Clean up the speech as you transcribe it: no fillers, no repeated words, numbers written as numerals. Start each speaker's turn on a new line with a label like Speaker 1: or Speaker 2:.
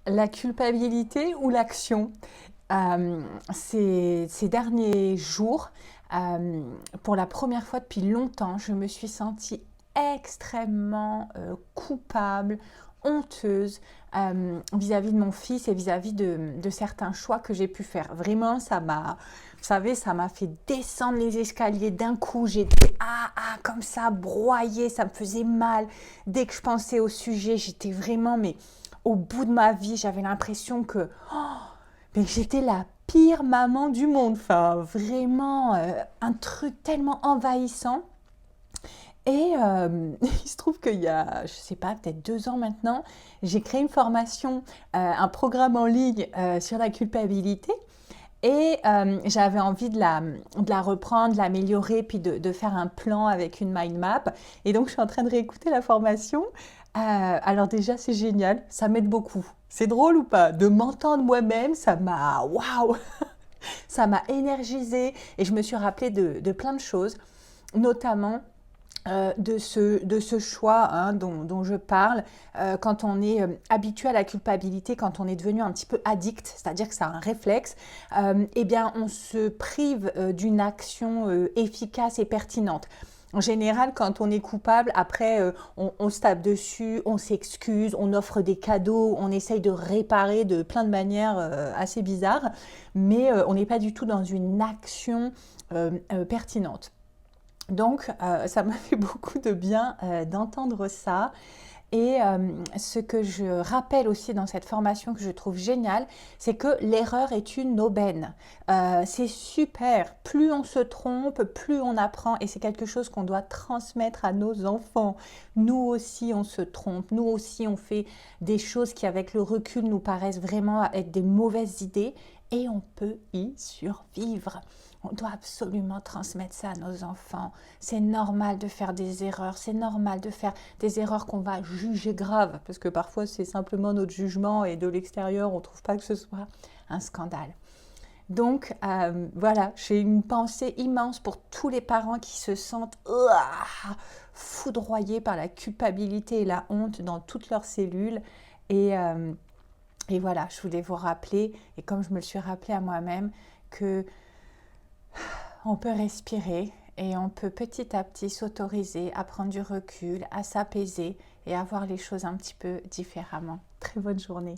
Speaker 1: La culpabilité ou l'action? Ces derniers jours, euh, pour la première fois depuis longtemps, je me suis sentie extrêmement coupable, honteuse vis-à-vis de mon fils et vis-à-vis de certains choix que j'ai pu faire. Vraiment, vous savez, ça m'a fait descendre les escaliers d'un coup. J'étais comme ça, broyée, ça me faisait mal. Dès que je pensais au sujet, j'étais vraiment, mais au bout de ma vie, j'avais l'impression que mais j'étais la pire maman du monde. Enfin, vraiment, un truc tellement envahissant. Et il se trouve qu'il y a, je sais pas, peut-être 2 ans maintenant, j'ai créé une formation, un programme en ligne sur la culpabilité. Et j'avais envie de la reprendre, de l'améliorer, puis de faire un plan avec une mind map. Et donc, je suis en train de réécouter la formation. Alors déjà, c'est génial, ça m'aide beaucoup. C'est drôle ou pas? De m'entendre moi-même, ça m'a... Waouh! Ça m'a énergisée et je me suis rappelé de plein de choses, notamment de ce choix dont je parle, quand on est habitué à la culpabilité, quand on est devenu un petit peu addict, c'est-à-dire que c'est un réflexe, eh bien on se prive d'une action efficace et pertinente. En général, quand on est coupable, après, on se tape dessus, on s'excuse, on offre des cadeaux, on essaye de réparer de plein de manières assez bizarres, mais on n'est pas du tout dans une action pertinente. Donc, ça m'a fait beaucoup de bien d'entendre ça. Et ce que je rappelle aussi dans cette formation que je trouve géniale, c'est que l'erreur est une aubaine. C'est super. Plus on se trompe, plus on apprend. Et c'est quelque chose qu'on doit transmettre à nos enfants. Nous aussi, on se trompe. Nous aussi, on fait des choses qui, avec le recul, nous paraissent vraiment être des mauvaises idées. Et on peut y survivre. On doit absolument transmettre ça à nos enfants. C'est normal de faire des erreurs, c'est normal de faire des erreurs qu'on va juger graves, parce que parfois c'est simplement notre jugement et de l'extérieur, on ne trouve pas que ce soit un scandale. Donc voilà, j'ai une pensée immense pour tous les parents qui se sentent foudroyés par la culpabilité et la honte dans toutes leurs cellules. Et, euh, et voilà, je voulais vous rappeler, et comme je me le suis rappelé à moi-même, que on peut respirer et on peut petit à petit s'autoriser à prendre du recul, à s'apaiser et à voir les choses un petit peu différemment. Très bonne journée.